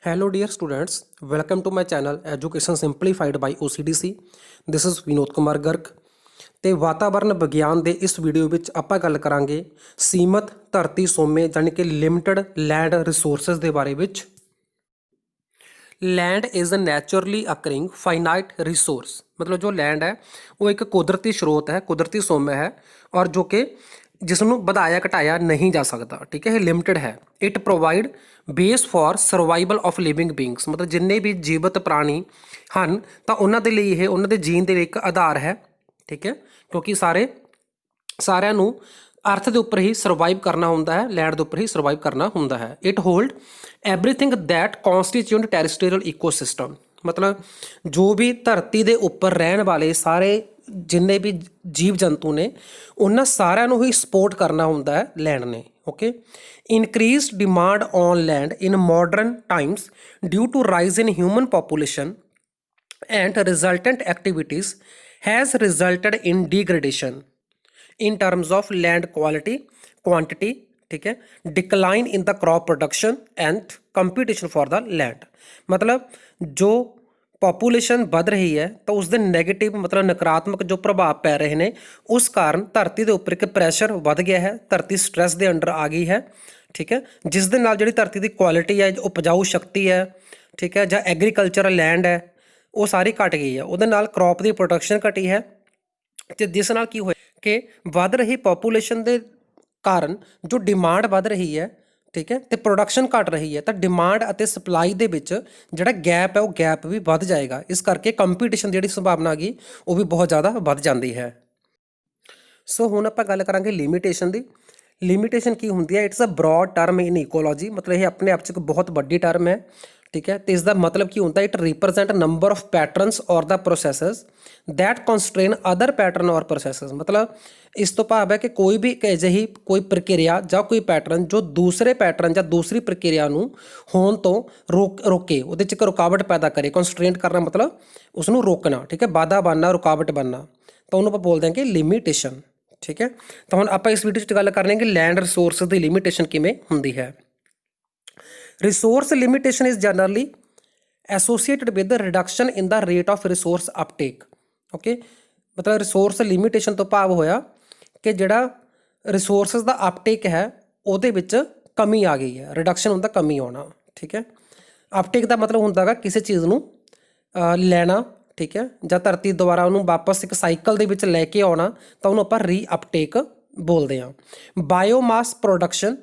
Hello dear students, welcome to my channel Education Simplified by OCDC. This is Vinod Kumar Garg ਤੇ ਵਾਤਾਵਰਣ ਵਿਗਿਆਨ ਦੇ ਇਸ ਵੀਡੀਓ ਵਿੱਚ ਆਪਾਂ ਗੱਲ ਕਰਾਂਗੇ ਸੀਮਤ ਧਰਤੀ ਸੋਮੇ ਯਾਨੀ ਕਿ ਲਿਮਟਿਡ ਲੈਂਡ ਰਿਸੋਰਸਸ ਦੇ ਬਾਰੇ ਵਿੱਚ। Land is a naturally occurring finite resource, मतलब जो लैंड है वो एक कुदरती स्रोत है, कुदरती सौम्य है और जो कि जिसनों बढ़ाया घटाया नहीं जा सकता। ठीक है, लिमिटेड है। It provide base for survival of living beings, मतलब जिन्ने भी जीवित प्राणी हैं तो उन्होंने लिए ये उन्होंने जीन के एक आधार है। ठीक है, क्योंकि सारिਆਂ ਨੂੰ अर्थ के उपर ही सर्वाइव करना होंदा है, लैंड के उपर ही सर्वाइव करना होंदा है। It hold everything that constitute terrestrial ecosystem, मतलब जो भी धरती के उपर रहने वाले सारे जिन्ने भी जीव जंतु ने उन्होंने सारिਆਂ ਨੂੰ ही सपोर्ट करना होंदा है लैंड ने। Okay, increase demand on land in modern times due to rise in human population and resultant activities has resulted in degradation in terms of land quality, quantity, ठीक है, decline in the crop production and competition for the land. मतलब जो population बढ़ रही है तो उसके negative मतलब नकारात्मक जो प्रभाव पै रहे हैं उस कारण धरती के उपर एक प्रैशर बढ़ गया है, धरती स्ट्रैस के अंडर आ गई है। ठीक है, जिस दे नाल जिहड़ी धरती की क्वालिटी है, उपजाऊ शक्ति है, ठीक है, ਜਾਂ एग्रीकल्चरल लैंड है वो सारी घट गई है, ਉਹਦੇ ਨਾਲ क्रॉप की प्रोडक्शन घटी है ਤੇ ਜਿਸ ਨਾਲ ਕੀ ਹੋਇਆ ਕਿ ਵੱਧ ਰਹੀ ਪੋਪੂਲੇਸ਼ਨ ਦੇ ਕਾਰਨ ਜੋ ਡਿਮਾਂਡ ਵੱਧ ਰਹੀ ਹੈ, ਠੀਕ ਹੈ, ਤੇ ਪ੍ਰੋਡਕਸ਼ਨ ਘਟ ਰਹੀ ਹੈ ਤਾਂ ਡਿਮਾਂਡ ਅਤੇ ਸਪਲਾਈ ਦੇ ਵਿੱਚ ਜਿਹੜਾ ਗੈਪ ਹੈ ਉਹ ਗੈਪ ਵੀ ਵੱਧ ਜਾਏਗਾ। ਇਸ ਕਰਕੇ ਕੰਪੀਟੀਸ਼ਨ ਜਿਹੜੀ ਸੰਭਾਵਨਾ ਹੈਗੀ ਉਹ ਵੀ ਬਹੁਤ ਜ਼ਿਆਦਾ ਵੱਧ ਜਾਂਦੀ ਹੈ। ਸੋ ਹੁਣ ਆਪਾਂ ਗੱਲ ਕਰਾਂਗੇ ਲਿਮਿਟੇਸ਼ਨ ਦੀ। ਲਿਮਿਟੇਸ਼ਨ ਕੀ ਹੁੰਦੀ ਹੈ? It's a broad term in ecology, ਮਤਲਬ ਇਹ ਆਪਣੇ ਆਪ 'ਚ ਇੱਕ ਬਹੁਤ ਵੱਡੀ ਟਰਮ ਹੈ। ठीक है, तो इसका मतलब की होता है it represent number of patterns और द प्रोसैसेस दैट कॉन्स्ट्रेन अदर पैटर्न और प्रोसैसेस। मतलब इस तो भाव है कि कोई भी अजिही कोई प्रक्रिया ਜਾਂ कोई पैटर्न जो दूसरे पैटर्न ਜਾਂ दूसरी प्रक्रिया ਨੂੰ ਹੋਣ ਤੋਂ ਰੋਕੇ, ਉਹਦੇ 'ਚ ਇੱਕ ਰੁਕਾਵਟ ਪੈਦਾ ਕਰੇ। ਕਨਸਟ੍ਰੇਂਟ ਕਰਨਾ मतलब ਉਸਨੂੰ ਰੋਕਣਾ। ਠੀਕ ਹੈ, ਬਾਧਾ ਬਣਨਾ, ਰੁਕਾਵਟ ਬਣਨਾ, ਤਾਂ ਉਹਨੂੰ ਆਪਾਂ ਬੋਲਦੇ ਹਾਂ ਕਿ ਲਿਮਿਟੇਸ਼ਨ। ਠੀਕ ਹੈ, ਤਾਂ ਹੁਣ ਆਪਾਂ ਇਸ ਵੀਡੀਓ 'ਚ ਗੱਲ ਕਰਨੀ ਹੈ ਕਿ ਲੈਂਡ ਰਿਸੋਰਸ ਦੀ ਲਿਮਿਟੇਸ਼ਨ ਕਿਵੇਂ ਹੁੰਦੀ ਹੈ। Resource limitation is generally associated with the reduction in the rate of resource uptake. Okay, मतलब resource limitation ਤੋਂ ਭਾਵ ਹੋਇਆ ਕਿ ਜਿਹੜਾ resources ਦਾ uptake ਹੈ ਉਹਦੇ ਵਿੱਚ ਕਮੀ ਆ ਗਈ ਹੈ, reduction ਹੁੰਦਾ ਕਮੀ ਆਉਣਾ। ਠੀਕ ਹੈ, uptake ਦਾ ਮਤਲਬ ਹੁੰਦਾ ਹੈਗਾ ਕਿਸੇ ਚੀਜ਼ ਨੂੰ ਲੈਣਾ, ਠੀਕ ਹੈ, ਜਾਂ ਧਰਤੀ ਦੁਆਰਾ ਉਹਨੂੰ ਵਾਪਸ ਇੱਕ ਸਾਈਕਲ ਦੇ ਵਿੱਚ ਲੈ ਕੇ ਆਉਣਾ ਤਾਂ ਉਹਨੂੰ ਆਪਾਂ ਰੀ ਅਪਟੇਕ ਬੋਲਦੇ ਹਾਂ। ਬਾਇਓਮਾਸ ਪ੍ਰੋਡਕਸ਼ਨ,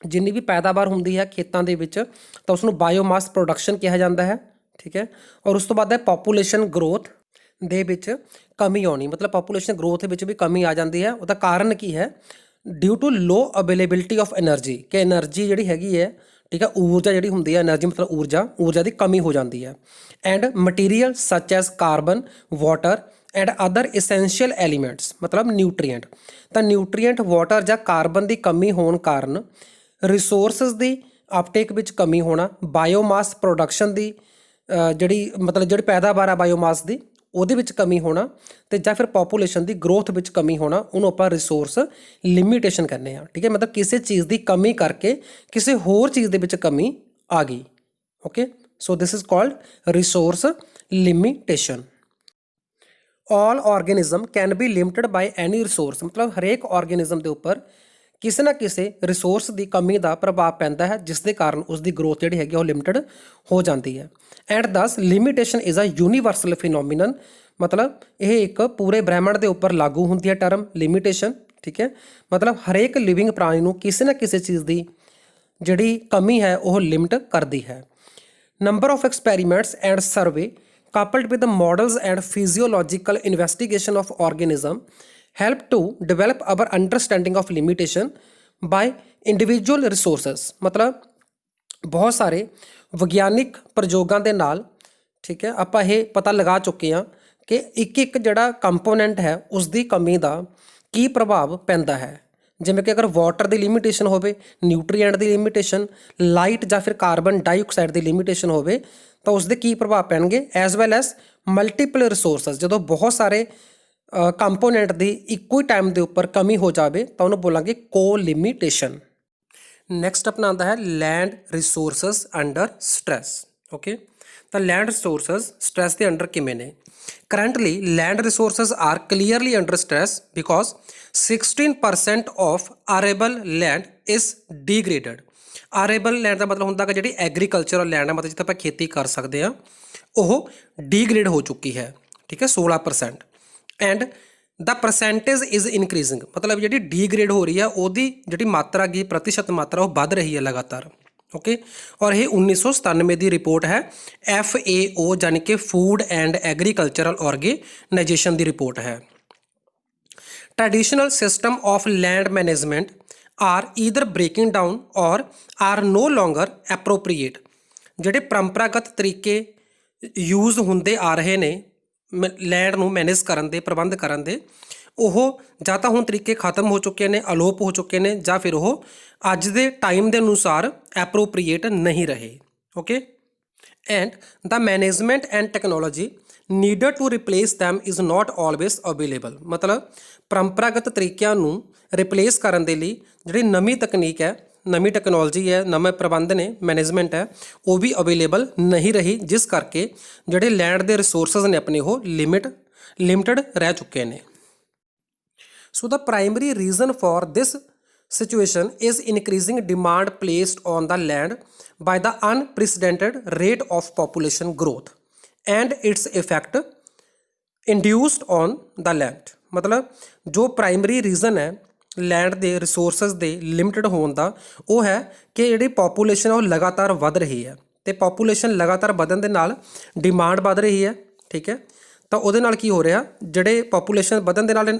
ਜਿੰਨੀ ਵੀ ਪੈਦਾਵਾਰ ਹੁੰਦੀ ਹੈ ਖੇਤਾਂ ਦੇ ਵਿੱਚ ਤਾਂ ਉਸਨੂੰ ਬਾਇਓਮਾਸ ਪ੍ਰੋਡਕਸ਼ਨ ਕਿਹਾ ਜਾਂਦਾ ਹੈ। ਠੀਕ ਹੈ, ਔਰ ਉਸ ਤੋਂ ਬਾਅਦ ਹੈ ਪੋਪੂਲੇਸ਼ਨ ਗਰੋਥ ਦੇ ਵਿੱਚ ਕਮੀ ਆਉਣੀ, ਮਤਲਬ ਪੋਪੂਲੇਸ਼ਨ ਗਰੋਥ ਵਿੱਚ ਵੀ ਕਮੀ ਆ ਜਾਂਦੀ ਹੈ। ਉਹਦਾ ਕਾਰਨ ਕੀ ਹੈ? Due to low availability of energy, ਕਿ ਐਨਰਜੀ ਜਿਹੜੀ ਹੈਗੀ ਹੈ, ਠੀਕ ਹੈ, ਊਰਜਾ ਜਿਹੜੀ ਹੁੰਦੀ ਹੈ, ਐਨਰਜੀ ਮਤਲਬ ਊਰਜਾ ਦੀ ਕਮੀ ਹੋ ਜਾਂਦੀ ਹੈ। And material such as carbon, water and other essential elements, ਮਤਲਬ ਨਿਊਟਰੀਐਂਟ, ਤਾਂ ਨਿਊਟਰੀਐਂਟ, ਵਾਟਰ ਜਾਂ ਕਾਰਬਨ ਦੀ ਕਮੀ ਹੋਣ ਕਾਰਨ ਰਿਸੋਰਸਿਸ ਦੀ ਅਪਟੇਕ ਵਿੱਚ ਕਮੀ ਹੋਣਾ, ਬਾਇਓਮਾਸ ਪ੍ਰੋਡਕਸ਼ਨ ਦੀ ਜਿਹੜੀ ਪੈਦਾਵਾਰ ਆ ਬਾਇਓਮਾਸ ਦੀ ਉਹਦੇ ਵਿੱਚ ਕਮੀ ਹੋਣਾ, ਤੇ ਜਾਂ ਫਿਰ ਪੋਪੂਲੇਸ਼ਨ ਦੀ ਗਰੋਥ ਵਿੱਚ ਕਮੀ ਹੋਣਾ, ਉਹਨੂੰ ਆਪਾਂ ਰਿਸੋਰਸ ਲਿਮਿਟੇਸ਼ਨ ਕਹਿੰਦੇ ਹਾਂ। ਠੀਕ ਹੈ, ਮਤਲਬ ਕਿਸੇ ਚੀਜ਼ ਦੀ ਕਮੀ ਕਰਕੇ ਕਿਸੇ ਹੋਰ ਚੀਜ਼ ਦੇ ਵਿੱਚ ਕਮੀ ਆ ਗਈ। Okay, so this is called resource limitation. All organism can be limited by any resource, ਮਤਲਬ ਹਰੇਕ ਆਰਗੇਨਿਜ਼ਮ ਦੇ ਉੱਪਰ ਕਿਸੇ ਨਾ ਕਿਸੇ ਰਿਸੋਰਸ ਦੀ ਕਮੀ ਦਾ ਪ੍ਰਭਾਵ ਪੈਂਦਾ ਹੈ, ਜਿਸ ਦੇ ਕਾਰਨ ਉਸ ਦੀ ਗਰੋਥ ਜਿਹੜੀ ਹੈਗੀ ਉਹ ਲਿਮਿਟਡ ਹੋ ਜਾਂਦੀ ਹੈ। ਐਂਡ ਦਸ ਲਿਮਿਟੇਸ਼ਨ ਇਜ਼ ਅ ਯੂਨੀਵਰਸਲ ਫਿਨੋਮੀਨਨ, ਮਤਲਬ ਇਹ ਇੱਕ ਪੂਰੇ ਬ੍ਰਹਿਮੰਡ ਦੇ ਉੱਪਰ ਲਾਗੂ ਹੁੰਦੀ ਹੈ ਟਰਮ ਲਿਮਿਟੇਸ਼ਨ। ਠੀਕ ਹੈ, ਮਤਲਬ ਹਰੇਕ ਲਿਵਿੰਗ ਪ੍ਰਾਣੀ ਨੂੰ ਕਿਸੇ ਨਾ ਕਿਸੇ ਚੀਜ਼ ਦੀ ਜਿਹੜੀ ਕਮੀ ਹੈ ਉਹ ਲਿਮਿਟ ਕਰਦੀ ਹੈ। Number of experiments and survey coupled with the models and physiological investigation of organism help to develop our understanding of limitation by individual resources। मतलब बहुत सारे ਵਿਗਿਆਨਿਕ ਪ੍ਰਯੋਗਾਂ ਦੇ ਨਾਲ, ਠੀਕ ਹੈ, ਆਪਾਂ ਇਹ ਪਤਾ ਲਗਾ ਚੁੱਕੇ ਹਾਂ ਕਿ ਇੱਕ ਜਿਹੜਾ ਕੰਪੋਨੈਂਟ ਹੈ ਉਸ ਦੀ ਕਮੀ ਦਾ ਕੀ ਪ੍ਰਭਾਵ ਪੈਂਦਾ ਹੈ। ਜਿਵੇਂ ਕਿ ਅਗਰ ਵਾਟਰ ਦੀ ਲਿਮਿਟੇਸ਼ਨ ਹੋਵੇ, ਨਿਊਟਰੀਐਂਟ ਦੀ ਲਿਮਿਟੇਸ਼ਨ, ਲਾਈਟ ਜਾਂ ਫਿਰ ਕਾਰਬਨ ਡਾਈਆਕਸਾਈਡ ਦੀ ਲਿਮਿਟੇਸ਼ਨ ਹੋਵੇ ਤਾਂ ਉਸਦੇ ਕੀ ਪ੍ਰਭਾਵ ਪੈਣਗੇ। As well as multiple resources, ਜਦੋਂ ਬਹੁਤ ਸਾਰੇ ਕੰਪੋਨੈਂਟ ਦੀ ਇੱਕੋ ਹੀ ਟਾਈਮ ਦੇ ਉੱਪਰ ਕਮੀ ਹੋ ਜਾਵੇ ਤਾਂ ਉਹਨੂੰ ਬੋਲਾਂਗੇ ਕੋ ਲਿਮਿਟੇਸ਼ਨ। ਨੈਕਸਟ ਆਪਣਾ ਆਉਂਦਾ ਹੈ land resources under stress. Okay, ਤਾਂ ਲੈਂਡ ਰਿਸੋਰਸਸ ਸਟ੍ਰੈਸ ਦੇ ਅੰਡਰ ਕਿਵੇਂ ਨੇ? Currently land resources are clearly under stress because 16% of arable land is degraded. Arable land ਦਾ ਮਤਲਬ ਹੁੰਦਾ ਕਿ ਜਿਹੜੀ ਐਗਰੀਕਲਚਰਲ ਲੈਂਡ ਹੈ, ਮਤਲਬ ਜਿੱਥੇ ਆਪਾਂ ਖੇਤੀ ਕਰ ਸਕਦੇ ਹਾਂ, ਉਹ ਡੀਗ੍ਰੇਡ ਹੋ ਚੁੱਕੀ ਹੈ। ਠੀਕ ਹੈ, 16%। And the percentage is increasing, ਮਤਲਬ ਜਿਹੜੀ ਡੀਗ੍ਰੇਡ ਹੋ ਰਹੀ ਹੈ ਉਹਦੀ ਜਿਹੜੀ ਮਾਤਰਾ ਗੀ ਪ੍ਰਤੀਸ਼ਤ ਮਾਤਰਾ ਉਹ ਵੱਧ ਰਹੀ ਹੈ ਲਗਾਤਾਰ। ਓਕੇ, ਔਰ ਇਹ 1997 ਦੀ ਰਿਪੋਰਟ ਹੈ FAO ਯਾਨੀ ਕਿ ਫੂਡ ਐਂਡ ਐਗਰੀਕਲਚਰਲ ਆਰਗੇਨਾਈਜੇਸ਼ਨ ਦੀ ਰਿਪੋਰਟ ਹੈ। Traditional system of land management are either breaking down or are no longer appropriate. ਜਿਹੜੇ ਪਰੰਪਰਾਗਤ ਤਰੀਕੇ ਯੂਜ਼ ਹੁੰਦੇ ਆ ਰਹੇ ਨੇ ਲੈਂਡ ਨੂੰ ਮੈਨੇਜ ਕਰਨ ਦੇ, ਪ੍ਰਬੰਧ ਕਰਨ ਦੇ, ਉਹ ਜਾਂ ਤਾਂ ਹੁਣ ਤਰੀਕੇ ਖਤਮ ਹੋ ਚੁੱਕੇ ਨੇ, ਅਲੋਪ ਹੋ ਚੁੱਕੇ ਨੇ, ਜਾਂ ਫਿਰ ਉਹ ਅੱਜ ਦੇ ਟਾਈਮ ਦੇ ਅਨੁਸਾਰ ਐਪਰੋਪਰੀਏਟ ਨਹੀਂ ਰਹੇ। Okay, and the management and technology needed to replace them is not always available. ਮਤਲਬ ਪਰੰਪਰਾਗਤ ਤਰੀਕਿਆਂ ਨੂੰ ਰਿਪਲੇਸ ਕਰਨ ਦੇ ਲਈ ਜਿਹੜੀ ਨਵੀਂ ਤਕਨੀਕ ਹੈ, ਨਵੀਂ ਟੈਕਨੋਲੋਜੀ ਹੈ, ਨਵੇਂ ਪ੍ਰਬੰਧ ਨੇ, ਮੈਨੇਜਮੈਂਟ ਹੈ, ਉਹ ਵੀ ਅਵੇਲੇਬਲ ਨਹੀਂ ਰਹੀ, ਜਿਸ ਕਰਕੇ ਜਿਹੜੇ ਲੈਂਡ ਦੇ ਰਿਸੋਰਸਸ ਨੇ ਆਪਣੇ ਉਹ ਲਿਮਟਡ ਰਹਿ ਚੁੱਕੇ ਨੇ। So the primary reason for this situation is increasing demand placed on the land by the unprecedented rate of population growth and its effect induced on the land। ਮਤਲਬ ਜੋ primary reason ਹੈ land ਦੇ resources ਦੇ limited ਹੋਣ ਦਾ, ਉਹ ਹੈ ਕਿ ਜਿਹੜੀ ਪੋਪੂਲੇਸ਼ਨ ਉਹ ਲਗਾਤਾਰ ਵੱਧ ਰਹੀ ਹੈ, ਅਤੇ ਪੋਪੂਲੇਸ਼ਨ ਲਗਾਤਾਰ ਵਧਣ ਦੇ ਨਾਲ ਡਿਮਾਂਡ ਵੱਧ ਰਹੀ ਹੈ। ਠੀਕ ਹੈ, ਤਾਂ ਉਹਦੇ ਨਾਲ ਕੀ ਹੋ ਰਿਹਾ, ਜਿਹੜੇ ਪੋਪੂਲੇਸ਼ਨ ਵਧਣ ਦੇ ਨਾਲ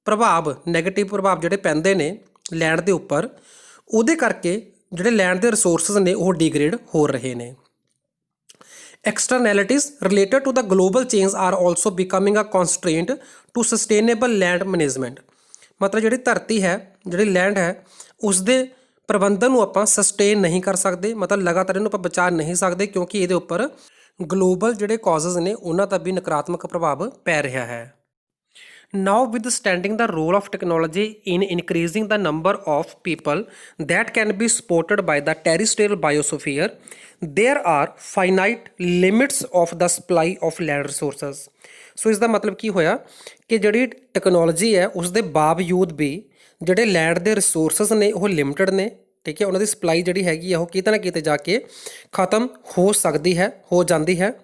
ਪ੍ਰਭਾਵ, ਨੈਗੇਟਿਵ ਪ੍ਰਭਾਵ ਜਿਹੜੇ ਪੈਂਦੇ ਨੇ ਲੈਂਡ ਦੇ ਉੱਪਰ, ਉਹਦੇ ਕਰਕੇ ਜਿਹੜੇ ਲੈਂਡ ਦੇ ਰਿਸੋਰਸਸ ਨੇ ਉਹ ਡੀਗ੍ਰੇਡ ਹੋ ਰਹੇ ਨੇ। Externalities related to the global change are also becoming a constraint to sustainable land management। ਮਤਲਬ ਜਿਹੜੀ ਧਰਤੀ ਹੈ, ਜਿਹੜੀ ਲੈਂਡ ਹੈ, ਉਸ ਦੇ ਪ੍ਰਬੰਧਨ ਨੂੰ ਆਪਾਂ ਸਸਟੇਨ ਨਹੀਂ ਕਰ ਸਕਦੇ, ਮਤਲਬ ਲਗਾਤਾਰ ਇਹਨੂੰ ਆਪਾਂ ਬਚਾ ਨਹੀਂ ਸਕਦੇ, ਕਿਉਂਕਿ ਇਹਦੇ ਉੱਪਰ ਗਲੋਬਲ ਜਿਹੜੇ ਕਾਜ਼ਜ਼ ਨੇ ਉਹਨਾਂ ਦਾ ਵੀ ਨਕਾਰਾਤਮਕ ਪ੍ਰਭਾਵ ਪੈ ਰਿਹਾ ਹੈ। Notwithstanding the role of technology in increasing the number of people that can be supported by the terrestrial biosphere, there are finite limits of the supply of land resources। ਸੋ ਇਸ ਦਾ ਮਤਲਬ ਕੀ ਹੋਇਆ ਕਿ ਜਿਹੜੀ ਟੈਕਨੋਲੋਜੀ ਹੈ ਉਸ ਦੇ ਬਾਵਜੂਦ ਵੀ ਜਿਹੜੇ ਲੈਂਡ ਦੇ ਰਿਸੋਰਸਸ ਨੇ ਉਹ ਲਿਮਟਿਡ ਨੇ। ਠੀਕ ਹੈ, ਉਹਨਾਂ ਦੀ ਸਪਲਾਈ ਜਿਹੜੀ ਹੈਗੀ ਆ ਉਹ ਕਿਤੇ ਨਾ ਕਿਤੇ ਜਾ ਕੇ ਖਤਮ ਹੋ ਸਕਦੀ ਹੈ, ਹੋ ਜਾਂਦੀ ਹੈ।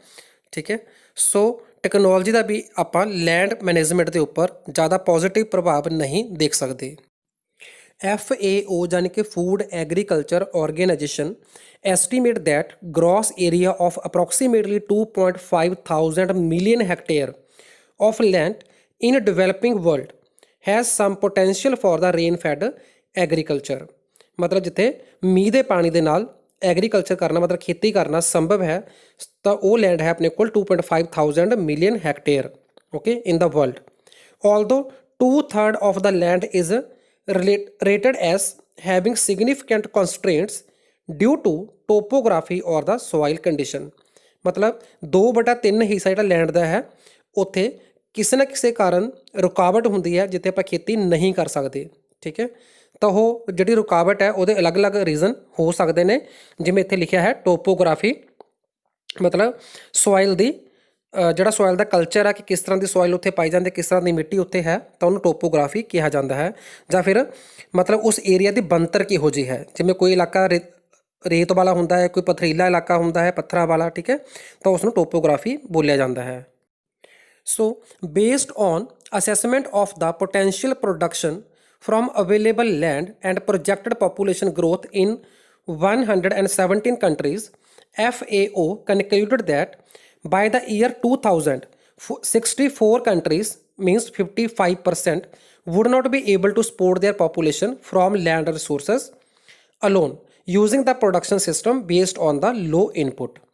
ਠੀਕ ਹੈ, ਸੋ ਟੈਕਨੋਲੋਜੀ ਦਾ ਵੀ ਆਪਾਂ ਲੈਂਡ ਮੈਨੇਜਮੈਂਟ ਦੇ ਉੱਪਰ ਜ਼ਿਆਦਾ ਪੋਜ਼ੀਟਿਵ ਪ੍ਰਭਾਵ ਨਹੀਂ ਦੇਖ ਸਕਦੇ। FAO ਯਾਨੀ ਕਿ food agriculture organisation estimate that gross area of approximately 2.5 thousand million hectare of land in developing world has some potential for the rain-fed agriculture। ਮਤਲਬ ਜਿੱਥੇ ਮੀਂਹ ਦੇ ਪਾਣੀ ਦੇ ਨਾਲ ਐਗਰੀਕਲਚਰ ਕਰਨਾ, ਮਤਲਬ ਖੇਤੀ ਕਰਨਾ ਸੰਭਵ ਹੈ, ਤਾਂ ਉਹ ਲੈਂਡ ਹੈ ਆਪਣੇ ਕੋਲ 2.5 thousand million hectare। Okay, in the world. Although 2/3 of the land is rated as having significant constraints due to topography or the soil condition। ਮਤਲਬ 2/3 ਹਿੱਸਾ ਜਿਹੜਾ ਲੈਂਡ ਦਾ ਹੈ ਉੱਥੇ ਕਿਸੇ ਨਾ ਕਿਸੇ ਕਾਰਨ ਰੁਕਾਵਟ ਹੁੰਦੀ ਹੈ ਜਿੱਥੇ ਆਪਾਂ ਖੇਤੀ ਨਹੀਂ ਕਰ ਸਕਦੇ। ਠੀਕ ਹੈ, ਤਾਂ ਉਹ ਜਿਹੜੀ ਰੁਕਾਵਟ ਹੈ ਉਹਦੇ ਅਲੱਗ-ਅਲੱਗ ਰੀਜ਼ਨ ਹੋ ਸਕਦੇ ਨੇ, ਜਿਵੇਂ ਇੱਥੇ ਲਿਖਿਆ ਹੈ ਟੋਪੋਗ੍ਰਾਫੀ, ਮਤਲਬ ਸੋਇਲ ਦੀ ਜਿਹੜਾ ਸੋਇਲ ਦਾ ਕਲਚਰ ਹੈ ਕਿ ਕਿਸ ਤਰ੍ਹਾਂ ਦੀ ਸੋਇਲ ਉੱਥੇ ਪਾਈ ਜਾਂਦੀ, ਕਿਸ ਤਰ੍ਹਾਂ ਦੀ ਮਿੱਟੀ ਉੱਥੇ ਹੈ, ਤਾਂ ਉਹਨੂੰ ਟੋਪੋਗ੍ਰਾਫੀ ਕਿਹਾ ਜਾਂਦਾ ਹੈ। ਜਾਂ ਫਿਰ ਮਤਲਬ ਉਸ ਏਰੀਆ ਦੀ ਬਣਤਰ ਕਿਹੋ ਜਿਹੀ ਹੈ, ਜਿਵੇਂ ਕੋਈ ਇਲਾਕਾ ਰੇਤ ਵਾਲਾ ਹੁੰਦਾ ਹੈ, ਕੋਈ ਪਥਰੀਲਾ ਇਲਾਕਾ ਹੁੰਦਾ ਹੈ, ਪੱਥਰਾਂ ਵਾਲਾ। ਠੀਕ ਹੈ, ਤਾਂ ਉਸ ਨੂੰ ਟੋਪੋਗ੍ਰਾਫੀ ਬੋਲਿਆ ਜਾਂਦਾ ਹੈ। So based on assessment of the potential production from available land and projected population growth in 117 countries, FAO concluded that by the year 2000, 64 countries, means 55%, would not be able to support their population from land resources alone using the production system based on the low input।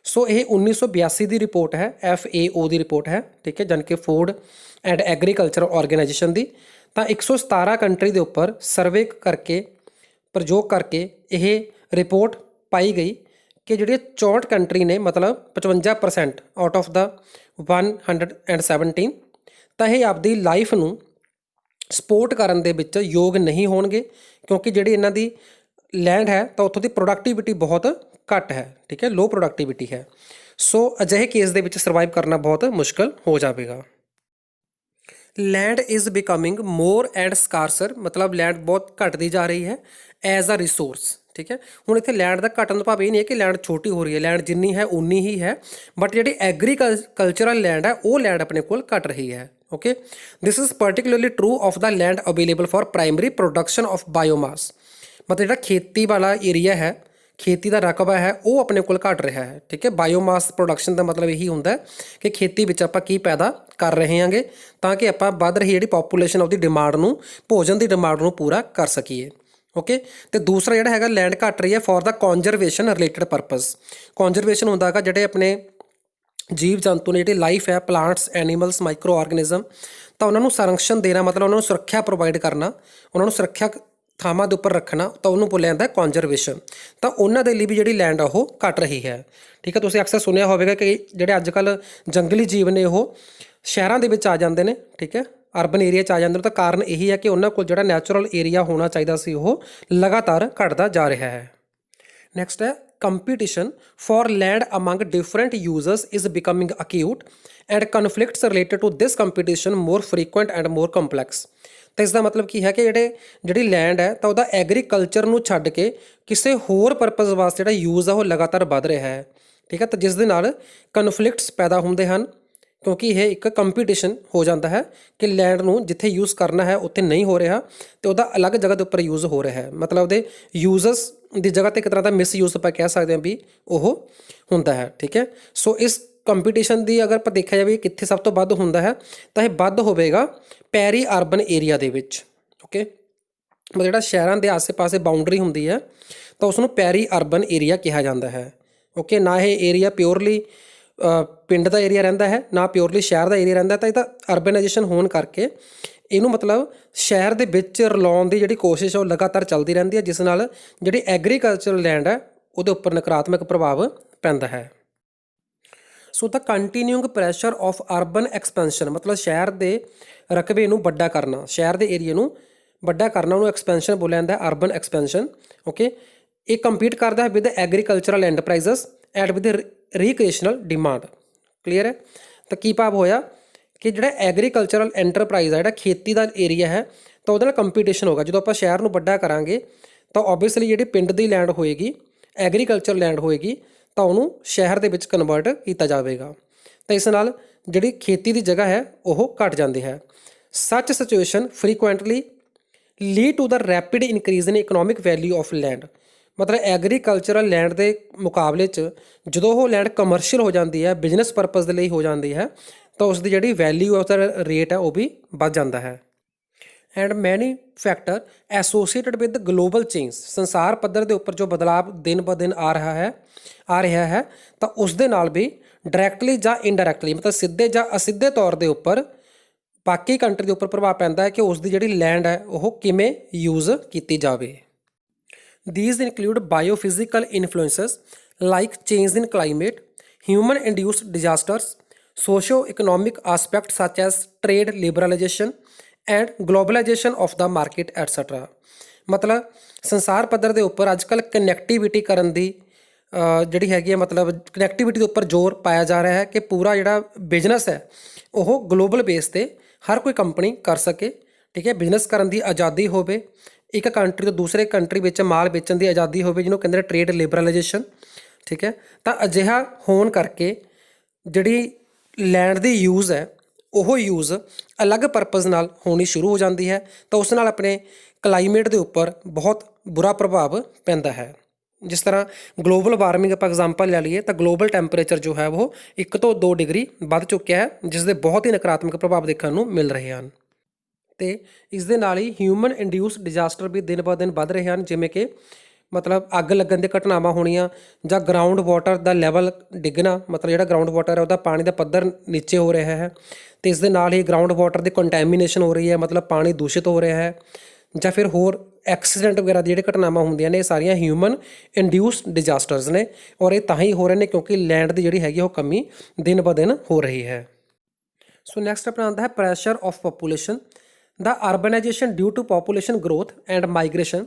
ਸੋ ਇਹ 1982 ਦੀ report ਹੈ, FAO ਦੀ report ਹੈ। ਠੀਕ ਹੈ, ਜਾਣੀ ਕਿ food and agriculture organisation ਦੀ। ਤਾਂ 117 country ਦੇ ਉੱਪਰ ਸਰਵੇ ਕਰਕੇ, ਪ੍ਰਯੋਗ ਕਰਕੇ ਇਹ ਰਿਪੋਰਟ ਪਾਈ ਗਈ ਕਿ ਜਿਹੜੇ 64 ਕੰਟਰੀ ਨੇ, ਮਤਲਬ 55% ਆਊਟ ਆਫ ਦਾ 117, ਤਾਂ ਇਹ ਆਪਦੀ ਲਾਈਫ ਨੂੰ ਸਪੋਰਟ ਕਰਨ ਦੇ ਵਿੱਚ ਯੋਗ ਨਹੀਂ ਹੋਣਗੇ, ਕਿਉਂਕਿ ਜਿਹੜੀ ਇਹਨਾਂ ਦੀ ਲੈਂਡ ਹੈ ਤਾਂ ਉੱਥੋਂ ਦੀ ਪ੍ਰੋਡਕਟਿਵਿਟੀ ਬਹੁਤ ਘੱਟ ਹੈ, ਠੀਕ ਹੈ, ਲੋ ਪ੍ਰੋਡਕਟਿਵਿਟੀ ਹੈ। ਸੋ ਅਜਿਹੇ ਕੇਸ ਦੇ ਵਿੱਚ ਸਰਵਾਈਵ ਕਰਨਾ ਬਹੁਤ ਮੁਸ਼ਕਲ ਹੋ ਜਾਵੇਗਾ। Land is becoming more and scarcer, ਮਤਲਬ ਲੈਂਡ ਬਹੁਤ ਘਟਦੀ ਜਾ ਰਹੀ ਹੈ ਐਜ਼ ਅ ਰਿਸੋਰਸ, ਠੀਕ ਹੈ। ਹੁਣ ਇੱਥੇ ਲੈਂਡ ਦਾ ਘਟਣ ਦਾ ਭਾਵ ਇਹ ਨਹੀਂ ਹੈ ਕਿ ਲੈਂਡ ਛੋਟੀ ਹੋ ਰਹੀ ਹੈ, ਲੈਂਡ ਜਿੰਨੀ ਹੈ ਉਨੀ ਹੀ ਹੈ, ਬਟ ਜਿਹੜੀ ਐਗਰੀਕਲਚਰਲ ਲੈਂਡ ਹੈ ਉਹ ਲੈਂਡ ਆਪਣੇ ਕੋਲ ਘਟ ਰਹੀ ਹੈ। Okay, this is particularly true of the land available for primary production of biomass, ਮਤਲਬ ਜਿਹੜਾ ਖੇਤੀ ਵਾਲਾ ਏਰੀਆ ਹੈ, ਖੇਤੀ ਦਾ ਰਕਬਾ ਹੈ ਉਹ ਆਪਣੇ ਕੋਲ ਘਟ ਰਿਹਾ ਹੈ, ਠੀਕ ਹੈ। ਬਾਇਓਮਾਸ ਪ੍ਰੋਡਕਸ਼ਨ ਦਾ ਮਤਲਬ ਇਹੀ ਹੁੰਦਾ ਕਿ ਖੇਤੀ ਵਿੱਚ ਆਪਾਂ ਕੀ ਪੈਦਾ ਕਰ ਰਹੇ ਹਾਂਗੇ ਤਾਂ ਕਿ ਆਪਾਂ ਵੱਧ ਰਹੀ ਜਿਹੜੀ ਪਾਪੂਲੇਸ਼ਨ ਉਹਦੀ ਡਿਮਾਂਡ ਨੂੰ, ਭੋਜਨ ਦੀ ਡਿਮਾਂਡ ਨੂੰ ਪੂਰਾ ਕਰ ਸਕੀਏ। ਓਕੇ, ਤੇ ਦੂਸਰਾ ਜਿਹੜਾ ਹੈਗਾ ਲੈਂਡ ਘਟ ਰਹੀ ਹੈ for the conservation related purpose. Conservation ਹੁੰਦਾ ਹੈਗਾ ਜਿਹੜੇ ਆਪਣੇ ਜੀਵ ਜੰਤੂ ਨੇ, ਜਿਹੜੀ ਲਾਈਫ ਹੈ, ਪਲਾਂਟਸ, ਐਨੀਮਲਸ, ਮਾਈਕਰੋ ਆਰਗੈਨਿਜ਼ਮ, ਤਾਂ ਉਹਨਾਂ ਨੂੰ ਸੰਰਕਸ਼ਣ ਦੇਣਾ, ਮਤਲਬ ਉਹਨਾਂ ਨੂੰ ਸੁਰੱਖਿਆ ਪ੍ਰੋਵਾਈਡ ਕਰਨਾ, ਉਹਨਾਂ ਨੂੰ ਸੁਰੱਖਿਆ ਥਾਵਾਂ ਦੇ ਉੱਪਰ ਰੱਖਣਾ, ਤਾਂ ਉਹਨੂੰ ਬੋਲਿਆ ਜਾਂਦਾ ਕਨਜ਼ਰਵੇਸ਼ਨ। ਤਾਂ ਉਹਨਾਂ ਦੇ ਲਈ ਵੀ ਜਿਹੜੀ ਲੈਂਡ ਆ ਉਹ ਘਟ ਰਹੀ ਹੈ, ਠੀਕ ਹੈ। ਤੁਸੀਂ ਅਕਸਰ ਸੁਣਿਆ ਹੋਵੇਗਾ ਕਿ ਜਿਹੜੇ ਅੱਜ ਕੱਲ੍ਹ ਜੰਗਲੀ ਜੀਵ ਨੇ ਉਹ ਸ਼ਹਿਰਾਂ ਦੇ ਵਿੱਚ ਆ ਜਾਂਦੇ ਨੇ, ਠੀਕ ਹੈ, ਅਰਬਨ ਏਰੀਆ 'ਚ ਆ ਜਾਂਦੇ ਨੇ। ਤਾਂ ਕਾਰਨ ਇਹੀ ਹੈ ਕਿ ਉਹਨਾਂ ਕੋਲ ਜਿਹੜਾ ਨੈਚੁਰਲ ਏਰੀਆ ਹੋਣਾ ਚਾਹੀਦਾ ਸੀ ਉਹ ਲਗਾਤਾਰ ਘਟਦਾ ਜਾ ਰਿਹਾ ਹੈ। ਨੈਕਸਟ ਹੈ competition for land among different users is becoming acute and conflicts related to this competition more frequent and more complex। ਤਾਂ ਇਸ ਦਾ ਮਤਲਬ ਕੀ ਹੈ ਕਿ ਜਿਹੜੀ ਲੈਂਡ ਹੈ ਤਾਂ ਉਹਦਾ ਐਗਰੀਕਲਚਰ ਨੂੰ ਛੱਡ ਕੇ ਕਿਸੇ ਹੋਰ ਪਰਪਸ ਵਾਸਤੇ ਜਿਹੜਾ ਯੂਜ਼ ਆ ਉਹ ਲਗਾਤਾਰ ਵੱਧ ਰਿਹਾ ਹੈ, ਠੀਕ ਹੈ। ਤਾਂ ਜਿਸ ਦੇ ਨਾਲ ਕਨਫਲਿਕਟਸ ਪੈਦਾ ਹੁੰਦੇ ਹਨ ਕਿਉਂਕਿ ਇਹ ਇੱਕ ਕੰਪੀਟੀਸ਼ਨ ਹੋ ਜਾਂਦਾ ਹੈ ਕਿ ਲੈਂਡ ਨੂੰ ਜਿੱਥੇ ਯੂਜ਼ ਕਰਨਾ ਹੈ ਉੱਥੇ ਨਹੀਂ ਹੋ ਰਿਹਾ ਅਤੇ ਉਹਦਾ ਅਲੱਗ ਜਗ੍ਹਾ ਦੇ ਉੱਪਰ ਯੂਜ਼ ਹੋ ਰਿਹਾ ਹੈ। ਮਤਲਬ ਉਹਦੇ ਯੂਜ਼ਸ ਦੀ ਜਗ੍ਹਾ 'ਤੇ ਇੱਕ ਤਰ੍ਹਾਂ ਦਾ ਮਿਸਯੂਜ਼ ਆਪਾਂ ਕਹਿ ਸਕਦੇ ਹਾਂ ਵੀ ਉਹ ਹੁੰਦਾ ਹੈ, ਠੀਕ ਹੈ। ਸੋ ਇਸ ਕੰਪੀਟੀਸ਼ਨ ਦੀ ਅਗਰ ਆਪਾਂ ਦੇਖਿਆ ਜਾਵੇ ਕਿੱਥੇ ਸਭ ਤੋਂ ਵੱਧ ਹੁੰਦਾ ਹੈ ਤਾਂ ਇਹ ਵੱਧ ਹੋਵੇਗਾ ਪੈਰੀ ਅਰਬਨ ਏਰੀਆ ਦੇ ਵਿੱਚ। ਓਕੇ, ਮਤਲਬ ਜਿਹੜਾ ਸ਼ਹਿਰਾਂ ਦੇ ਆਸੇ ਪਾਸੇ ਬਾਉਂਡਰੀ ਹੁੰਦੀ ਹੈ ਤਾਂ ਉਸ ਨੂੰ ਪੈਰੀ ਅਰਬਨ ਏਰੀਆ ਕਿਹਾ ਜਾਂਦਾ ਹੈ। ਓਕੇ, ਨਾ ਇਹ ਏਰੀਆ ਪਿਓਰਲੀ ਪਿੰਡ ਦਾ ਏਰੀਆ ਰਹਿੰਦਾ ਹੈ, ਨਾ ਪਿਓਰਲੀ ਸ਼ਹਿਰ ਦਾ ਏਰੀਆ ਰਹਿੰਦਾ। ਤਾਂ ਇਹ ਤਾਂ ਅਰਬਨਾਈਜੇਸ਼ਨ ਹੋਣ ਕਰਕੇ ਇਹਨੂੰ ਮਤਲਬ ਸ਼ਹਿਰ ਦੇ ਵਿੱਚ ਰਲਾਉਣ ਦੀ ਜਿਹੜੀ ਕੋਸ਼ਿਸ਼ ਹੈ ਉਹ ਲਗਾਤਾਰ ਚੱਲਦੀ ਰਹਿੰਦੀ ਹੈ, ਜਿਸ ਨਾਲ ਜਿਹੜੀ ਐਗਰੀਕਲਚਰਲ ਲੈਂਡ ਹੈ ਉਹਦੇ ਉੱਪਰ ਨਕਾਰਾਤਮਕ ਪ੍ਰਭਾਵ ਪੈਂਦਾ ਹੈ। ਸੋ ਦਾ ਕੰਟੀਨਿਊਇੰਗ ਪ੍ਰੈਸ਼ਰ ਆਫ ਅਰਬਨ ਐਕਸਪੈਂਸ਼ਨ, ਮਤਲਬ ਸ਼ਹਿਰ ਦੇ ਰਕਬੇ ਨੂੰ ਵੱਡਾ ਕਰਨਾ, ਸ਼ਹਿਰ ਦੇ ਏਰੀਏ ਨੂੰ ਵੱਡਾ ਕਰਨਾ, ਉਹਨੂੰ ਐਕਸਪੈਂਸ਼ਨ ਬੋਲਿਆ ਜਾਂਦਾ ਹੈ, ਅਰਬਨ ਐਕਸਪੈਂਸ਼ਨ। ਓਕੇ, ਇਹ ਕੰਪੀਟ ਕਰਦਾ ਹੈ with agricultural enterprises and with recreational demand. Clear ਹੈ। ਤਾਂ ਕੀ ਭਾਵ ਹੋਇਆ ਕਿ ਜਿਹੜਾ ਐਗਰੀਕਲਚਰਲ ਐਂਟਰਪ੍ਰਾਈਜ਼ ਹੈ, ਜਿਹੜਾ ਖੇਤੀ ਦਾ ਏਰੀਆ ਹੈ, ਤਾਂ ਉਹਦੇ ਨਾਲ ਕੰਪੀਟੀਸ਼ਨ ਹੋਗਾ। ਜਦੋਂ ਆਪਾਂ ਸ਼ਹਿਰ ਨੂੰ ਵੱਡਾ ਕਰਾਂਗੇ ਤਾਂ ਓਬਵੀਅਸਲੀ ਜਿਹੜੀ ਪਿੰਡ ਦੀ ਲੈਂਡ ਹੋਏਗੀ, ਐਗਰੀਕਲਚਰ ਲੈਂਡ ਹੋਏਗੀ, ਤਾਂ ਉਹਨੂੰ ਸ਼ਹਿਰ ਦੇ ਵਿੱਚ ਕਨਵਰਟ ਕੀਤਾ ਜਾਵੇਗਾ। ਤਾਂ ਇਸ ਨਾਲ ਜਿਹੜੀ ਖੇਤੀ ਦੀ ਜਗ੍ਹਾ ਹੈ ਉਹ ਘਟ ਜਾਂਦੀ ਹੈ। Such situation frequently lead to the rapid increase in economic value of land. ਮਤਲਬ ਐਗਰੀਕਲਚਰਲ ਲੈਂਡ ਦੇ ਮੁਕਾਬਲੇ 'ਚ ਜਦੋਂ ਉਹ ਲੈਂਡ ਕਮਰਸ਼ੀਅਲ ਹੋ ਜਾਂਦੀ ਹੈ, ਬਿਜ਼ਨਸ ਪਰਪਸ ਦੇ ਲਈ ਹੋ ਜਾਂਦੀ ਹੈ, ਤਾਂ ਉਸ ਦੀ ਜਿਹੜੀ ਵੈਲਿਊ ਹੈ, ਉਹਦਾ ਰੇਟ ਹੈ ਉਹ ਵੀ ਵੱਧ ਜਾਂਦਾ ਹੈ। ਐਂਡ ਮੈਨੀ factor associated with global change, ਸੰਸਾਰ ਪੱਧਰ ਦੇ ਉੱਪਰ ਜੋ ਬਦਲਾਵ ਦਿਨ ਬ ਦਿਨ ਆ ਰਿਹਾ ਹੈ ਤਾਂ ਉਸ ਦੇ ਨਾਲ ਵੀ ਡਾਇਰੈਕਟਲੀ ਜਾਂ ਇਨਡਾਇਰੈਕਟਲੀ, ਮਤਲਬ ਸਿੱਧੇ ਜਾਂ ਅਸਿੱਧੇ ਤੌਰ ਦੇ ਉੱਪਰ ਬਾਕੀ ਕੰਟਰੀ ਦੇ ਉੱਪਰ ਪ੍ਰਭਾਵ ਪੈਂਦਾ ਹੈ ਕਿ ਉਸ ਦੀ ਜਿਹੜੀ ਲੈਂਡ ਹੈ ਉਹ ਕਿਵੇਂ ਯੂਜ਼ ਕੀਤੀ ਜਾਵੇ। These include biophysical influences like change in climate, human induced disasters, socio-economic aspects such as trade liberalization and globalization of the market etc। ਮਤਲਬ ਸੰਸਾਰ ਪੱਧਰ ਦੇ ਉੱਪਰ ਅੱਜ ਕੱਲ੍ਹ ਕਨੈਕਟੀਵਿਟੀ ਕਰਨ ਦੀ ਜਿਹੜੀ ਹੈਗੀ ਹੈ, ਮਤਲਬ ਕਨੈਕਟੀਵਿਟੀ ਦੇ ਉੱਪਰ ਜ਼ੋਰ ਪਾਇਆ ਜਾ ਰਿਹਾ ਹੈ ਕਿ ਪੂਰਾ ਜਿਹੜਾ ਬਿਜ਼ਨਸ ਹੈ ਉਹ ਗਲੋਬਲ ਬੇਸ 'ਤੇ ਹਰ ਕੋਈ ਕੰਪਨੀ ਕਰ ਸਕੇ, ਠੀਕ ਹੈ। ਬਿਜ਼ਨਸ ਕਰਨ ਦੀ ਆਜ਼ਾਦੀ ਹੋਵੇ, ਇੱਕ ਕੰਟਰੀ ਤੋਂ ਦੂਸਰੇ ਕੰਟਰੀ ਵਿੱਚ ਮਾਲ ਵੇਚਣ ਦੀ ਆਜ਼ਾਦੀ ਹੋਵੇ, ਜਿਹਨੂੰ ਕਹਿੰਦੇ ਨੇ ਟ੍ਰੇਡ ਲਿਬਰਲਾਈਜੇਸ਼ਨ, ਠੀਕ ਹੈ। ਤਾਂ ਅਜਿਹਾ ਹੋਣ ਕਰਕੇ ਜਿਹੜੀ ਲੈਂਡ ਦੀ ਯੂਜ਼ ਹੈ ਉਹ ਯੂਜ਼ ਅਲੱਗ ਪਰਪਸ ਨਾਲ ਹੋਣੀ ਸ਼ੁਰੂ ਹੋ ਜਾਂਦੀ ਹੈ, ਤਾਂ ਉਸ ਨਾਲ ਆਪਣੇ ਕਲਾਈਮੇਟ ਦੇ ਉੱਪਰ ਬਹੁਤ ਬੁਰਾ ਪ੍ਰਭਾਵ ਪੈਂਦਾ ਹੈ। ਜਿਸ ਤਰ੍ਹਾਂ ਗਲੋਬਲ ਵਾਰਮਿੰਗ ਆਪਾਂ ਐਗਜ਼ਾਮਪਲ ਲੈ ਲਈਏ ਤਾਂ ਗਲੋਬਲ ਟੈਂਪਰੇਚਰ ਜੋ ਹੈ ਉਹ 1 ਤੋਂ 2 ਡਿਗਰੀ ਵੱਧ ਚੁੱਕਿਆ ਹੈ, ਜਿਸ ਦੇ ਬਹੁਤ ਹੀ ਨਕਾਰਾਤਮਕ ਪ੍ਰਭਾਵ ਦੇਖਣ ਨੂੰ ਮਿਲ ਰਹੇ ਹਨ। ਅਤੇ ਇਸ ਦੇ ਨਾਲ ਹੀ ਹਿਊਮਨ ਇੰਡਿਊਸ ਡਿਜ਼ਾਸਟਰ ਵੀ ਦਿਨ ਬ ਦਿਨ ਵੱਧ ਰਹੇ ਹਨ, ਜਿਵੇਂ ਕਿ ਮਤਲਬ ਅੱਗ ਲੱਗਣ ਦੀਆਂ ਘਟਨਾਵਾਂ ਹੋਣੀਆਂ ਜਾਂ ਗਰਾਊਂਡ ਵਾਟਰ ਦਾ ਲੈਵਲ ਡਿੱਗਣਾ, ਮਤਲਬ ਜਿਹੜਾ ਗਰਾਊਂਡ ਵਾਟਰ ਹੈ ਉਹਦਾ ਪਾਣੀ ਦਾ ਪੱਧਰ ਨੀਚੇ ਹੋ ਰਿਹਾ ਹੈ, ਅਤੇ ਇਸ ਦੇ ਨਾਲ ਹੀ ਗਰਾਊਂਡ ਵਾਟਰ ਦੀ ਕੰਟੈਮੀਨੇਸ਼ਨ ਹੋ ਰਹੀ ਹੈ, ਮਤਲਬ ਪਾਣੀ ਦੂਸ਼ਿਤ ਹੋ ਰਿਹਾ ਹੈ, ਜਾਂ ਫਿਰ ਹੋਰ ਐਕਸੀਡੈਂਟ ਵਗੈਰਾ ਦੀ ਜਿਹੜੇ ਘਟਨਾਵਾਂ ਹੁੰਦੀਆਂ ਨੇ, ਇਹ ਸਾਰੀਆਂ ਹਿਊਮਨ ਇੰਡਿਊਸਡ ਡਿਜ਼ਾਸਟਰਸ ਨੇ, ਔਰ ਇਹ ਤਾਂ ਹੀ ਹੋ ਰਹੇ ਨੇ ਕਿਉਂਕਿ ਲੈਂਡ ਦੀ ਜਿਹੜੀ ਹੈਗੀ ਉਹ ਕਮੀ ਦਿਨ ਬ ਦਿਨ ਹੋ ਰਹੀ ਹੈ। ਸੋ ਨੈਕਸਟ ਆਪਣਾ ਆਉਂਦਾ ਹੈ pressure of population. The urbanization due to population growth and migration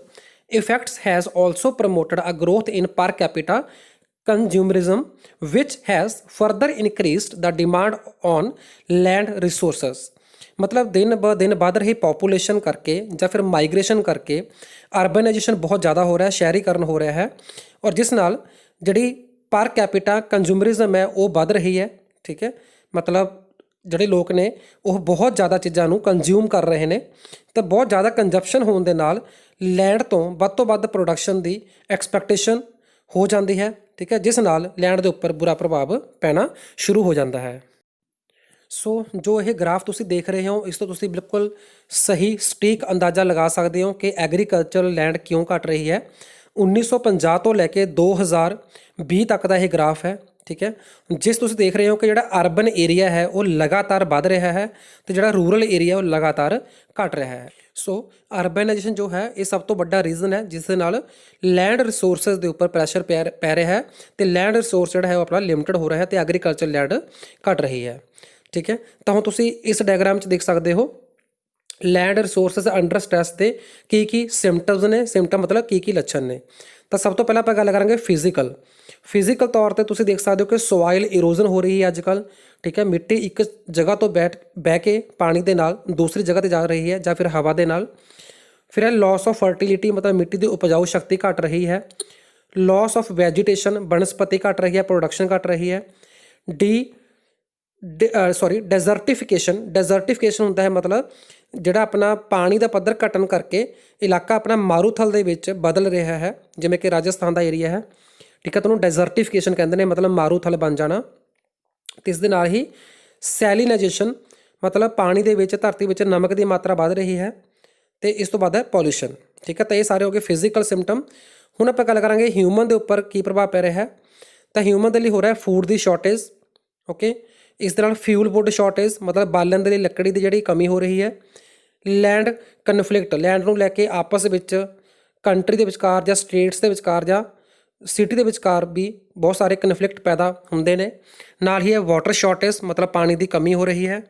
effects has also promoted a growth in per capita consumerism, which has further increased the demand on land resources। मतलब दिन ब दिन बढ़ रही population करके ਜਾਂ ਫਿਰ migration ਕਰਕੇ ਅਰਬਨਾਈਜੇਸ਼ਨ ਬਹੁਤ ਜ਼ਿਆਦਾ ਹੋ ਰਿਹਾ ਹੈ, ਸ਼ਹਿਰੀਕਰਨ ਹੋ ਰਿਹਾ ਹੈ, ਔਰ ਜਿਸ ਨਾਲ ਜਿਹੜੀ ਪਰ ਕੈਪੀਟਾ ਕੰਜ਼ੂਮਰਿਜ਼ਮ ਹੈ ਉਹ ਵੱਧ ਰਹੀ ਹੈ। ਠੀਕ ਹੈ, ਮਤਲਬ ਜਿਹੜੇ ਲੋਕ ਨੇ ਉਹ ਬਹੁਤ ਜ਼ਿਆਦਾ ਚੀਜ਼ਾਂ ਨੂੰ ਕੰਜ਼ਿਊਮ ਕਰ ਰਹੇ ਨੇ, ਤਾਂ ਬਹੁਤ ਜ਼ਿਆਦਾ ਕੰਜ਼ੰਪਸ਼ਨ ਹੋਣ ਦੇ ਨਾਲ ਲੈਂਡ ਤੋਂ ਵੱਧ ਪ੍ਰੋਡਕਸ਼ਨ ਦੀ ਐਕਸਪੈਕਟੇਸ਼ਨ ਹੋ ਜਾਂਦੀ ਹੈ। ਠੀਕ ਹੈ, ਜਿਸ ਨਾਲ ਲੈਂਡ ਦੇ ਉੱਪਰ ਬੁਰਾ ਪ੍ਰਭਾਵ ਪੈਣਾ ਸ਼ੁਰੂ ਹੋ ਜਾਂਦਾ ਹੈ। ਸੋ ਜੋ ਇਹ ਗ੍ਰਾਫ ਤੁਸੀਂ ਦੇਖ ਰਹੇ ਹੋ, ਇਸ ਤੋਂ ਤੁਸੀਂ ਬਿਲਕੁਲ ਸਹੀ ਸਟੀਕ ਅੰਦਾਜ਼ਾ ਲਗਾ ਸਕਦੇ ਹੋ ਕਿ ਐਗਰੀਕਲਚਰਲ ਲੈਂਡ ਕਿਉਂ ਘਟ ਰਹੀ ਹੈ। 1950 ਤੋਂ ਲੈ ਕੇ 2020 ਤੱਕ ਦਾ ਇਹ ਗ੍ਰਾਫ ਹੈ। ਠੀਕ ਹੈ, ਜਿਸ ਤੁਸੀਂ ਦੇਖ ਰਹੇ ਹੋ ਕਿ ਜਿਹੜਾ ਅਰਬਨ ਏਰੀਆ ਹੈ ਉਹ ਲਗਾਤਾਰ ਵੱਧ ਰਿਹਾ ਹੈ ਤੇ ਜਿਹੜਾ ਰੂਰਲ ਏਰੀਆ ਉਹ ਲਗਾਤਾਰ ਘਟ ਰਿਹਾ ਹੈ। ਸੋ ਅਰਬਨਾਈਜੇਸ਼ਨ ਜੋ ਹੈ ਇਹ ਸਭ ਤੋਂ ਵੱਡਾ ਰੀਜ਼ਨ ਹੈ ਜਿਸ ਦੇ ਨਾਲ ਲੈਂਡ ਰਿਸੋਰਸਿਸ ਦੇ ਉੱਪਰ ਪ੍ਰੈਸ਼ਰ ਪੈ ਰਿਹਾ ਹੈ ਤੇ ਲੈਂਡ ਰਿਸੋਰਸ ਜਿਹੜਾ ਹੈ ਉਹ ਆਪਣਾ ਲਿਮਟਿਡ ਹੋ ਰਿਹਾ ਹੈ ਤੇ ਐਗਰੀਕਲਚਰ ਲੈਂਡ ਘਟ ਰਹੀ ਹੈ। ਠੀਕ ਹੈ, ਤਾਂ ਹੁਣ ਤੁਸੀਂ ਇਸ ਡਾਇਗਰਾਮ 'ਚ ਦੇਖ ਸਕਦੇ ਹੋ ਲੈਂਡ ਰਿਸੋਰਸਿਸ ਅੰਡਰ ਸਟ੍ਰੈਸ ਦੇ ਕੀ ਸਿੰਪਟਮਸ ਨੇ। ਸਿੰਪਟਮ ਮਤਲਬ ਕੀ ਲੱਛਣ ਨੇ। ਤਾਂ ਸਭ ਤੋਂ ਪਹਿਲਾਂ ਆਪਾਂ ਗੱਲ ਕਰਾਂਗੇ ਫਿਜ਼ੀਕਲ ਤੌਰ ਤੇ ਤੁਸੀਂ ਦੇਖ ਸਕਦੇ ਹੋ ਕਿ ਸੋਇਲ ਇਰੋਜ਼ਨ ਹੋ ਰਹੀ ਹੈ ਅੱਜ ਕੱਲ੍ਹ। ਠੀਕ ਹੈ, ਮਿੱਟੀ ਇੱਕ ਜਗ੍ਹਾ ਤੋਂ ਬਹਿ ਕੇ ਪਾਣੀ ਦੇ ਨਾਲ ਦੂਸਰੀ ਜਗ੍ਹਾ 'ਤੇ ਜਾ ਰਹੀ ਹੈ ਜਾਂ ਫਿਰ ਹਵਾ ਦੇ ਨਾਲ। ਫਿਰ ਹੈ ਲਾਸ ਆਫ ਫਰਟੀਲਿਟੀ, ਮਤਲਬ ਮਿੱਟੀ ਦੀ ਉਪਜਾਊ ਸ਼ਕਤੀ ਘਟ ਰਹੀ ਹੈ। ਲਾਸ ਆਫ ਵੈਜੀਟੇਸ਼ਨ, ਬਨਸਪਤੀ ਘਟ ਰਹੀ ਹੈ, ਪ੍ਰੋਡਕਸ਼ਨ ਘਟ ਰਹੀ ਹੈ। ਡੈਜ਼ਰਟੀਫਿਕੇਸ਼ਨ ਹੁੰਦਾ ਹੈ, ਮਤਲਬ ਜਿਹੜਾ ਆਪਣਾ ਪਾਣੀ ਦਾ ਪੱਧਰ ਘਟਣ ਕਰਕੇ ਇਲਾਕਾ ਆਪਣਾ ਮਾਰੂਥਲ ਦੇ ਵਿੱਚ ਬਦਲ ਰਿਹਾ ਹੈ, ਜਿਵੇਂ ਕਿ ਰਾਜਸਥਾਨ ਦਾ ਏਰੀਆ ਹੈ। ਠੀਕ ਹੈ, ਤੁਹਾਨੂੰ ਡੈਜ਼ਰਟੀਫਿਕੇਸ਼ਨ ਕਹਿੰਦੇ ਨੇ, ਮਤਲਬ ਮਾਰੂਥਲ ਬਣ ਜਾਣਾ। ਅਤੇ ਇਸ ਦੇ ਨਾਲ ਹੀ ਸੈਲੀਨਾਈਜੇਸ਼ਨ, ਮਤਲਬ ਪਾਣੀ ਦੇ ਵਿੱਚ ਧਰਤੀ ਵਿੱਚ ਨਮਕ ਦੀ ਮਾਤਰਾ ਵੱਧ ਰਹੀ ਹੈ। ਅਤੇ ਇਸ ਤੋਂ ਬਾਅਦ ਹੈ ਪੋਲਿਊਸ਼ਨ। ਠੀਕ ਹੈ, ਤਾਂ ਇਹ ਸਾਰੇ ਹੋ ਗਏ ਫਿਜ਼ੀਕਲ ਸਿੰਪਟਮ। ਹੁਣ ਆਪਾਂ ਗੱਲ ਕਰਾਂਗੇ ਹਿਊਮਨ ਦੇ ਉੱਪਰ ਕੀ ਪ੍ਰਭਾਵ ਪੈ ਰਿਹਾ ਹੈ। ਤਾਂ ਹਿਊਮਨ ਦੇ ਲਈ ਹੋ ਰਿਹਾ ਫੂਡ ਦੀ ਸ਼ਾਰਟੇਜ। ਓਕੇ, ਇਸ ਦੇ ਨਾਲ ਫਿਊਲ ਵੁੱਡ ਸ਼ਾਰਟੇਜ, ਮਤਲਬ ਬਾਲਣ ਦੇ ਲਈ ਲੱਕੜੀ ਦੀ ਜਿਹੜੀ ਕਮੀ ਹੋ ਰਹੀ ਹੈ। ਲੈਂਡ ਕਨਫਲਿਕਟ, ਲੈਂਡ ਨੂੰ ਲੈ ਕੇ ਆਪਸ ਵਿੱਚ ਕੰਟਰੀ ਦੇ ਵਿਚਕਾਰ ਜਾਂ ਸਟੇਟਸ ਦੇ ਵਿਚਕਾਰ ਜਾਂ ਸਿਟੀ ਦੇ ਵਿਚਕਾਰ ਵੀ ਬਹੁਤ ਸਾਰੇ ਕਨਫਲਿਕਟ ਪੈਦਾ ਹੁੰਦੇ ਨੇ। ਨਾਲ ਹੀ ਹੈ ਵਾਟਰ ਸ਼ਾਰਟੇਜ, ਮਤਲਬ ਪਾਣੀ ਦੀ ਕਮੀ ਹੋ ਰਹੀ ਹੈ।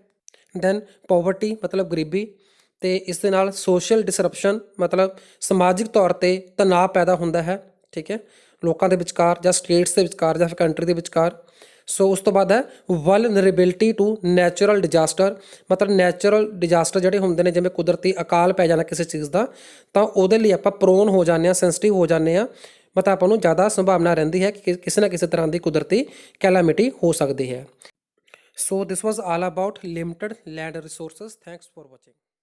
ਦੈਨ ਪੋਵਰਟੀ, ਮਤਲਬ ਗਰੀਬੀ। ਅਤੇ ਇਸ ਦੇ ਨਾਲ ਸੋਸ਼ਲ ਡਿਸਰਪਸ਼ਨ, ਮਤਲਬ ਸਮਾਜਿਕ ਤੌਰ 'ਤੇ ਤਣਾਅ ਪੈਦਾ ਹੁੰਦਾ ਹੈ। ਠੀਕ ਹੈ, ਲੋਕਾਂ ਦੇ ਵਿਚਕਾਰ ਜਾਂ ਸਟੇਟਸ ਦੇ ਵਿਚਕਾਰ ਜਾਂ ਫਿਰ ਕੰਟਰੀ ਦੇ ਵਿਚਕਾਰ। ਸੋ ਉਸ ਤੋਂ ਬਾਅਦ ਹੈ ਵਲਨਰੇਬਿਲਿਟੀ ਟੂ ਨੈਚੁਰਲ ਡਿਜ਼ਾਸਟਰ, ਮਤਲਬ ਨੈਚੁਰਲ ਡਿਜ਼ਾਸਟਰ ਜਿਹੜੇ ਹੁੰਦੇ ਨੇ, ਜਿਵੇਂ ਕੁਦਰਤੀ ਅਕਾਲ ਪੈ ਜਾਣਾ ਕਿਸੇ ਚੀਜ਼ ਦਾ, ਤਾਂ ਉਹਦੇ ਲਈ ਆਪਾਂ ਪ੍ਰੋਨ ਹੋ ਜਾਂਦੇ ਹਾਂ, ਸੈਂਸਿਟਿਵ ਹੋ ਜਾਂਦੇ ਹਾਂ। ਮਤਲਬ ਆਪਾਂ ਨੂੰ ਜ਼ਿਆਦਾ ਸੰਭਾਵਨਾ ਰਹਿੰਦੀ ਹੈ ਕਿ ਕਿਸੇ ਨਾ ਕਿਸੇ ਤਰ੍ਹਾਂ ਦੀ ਕੁਦਰਤੀ ਕੈਲਾਮਿਟੀ ਹੋ ਸਕਦੀ ਹੈ। So this was all about limited land resources. Thanks for watching.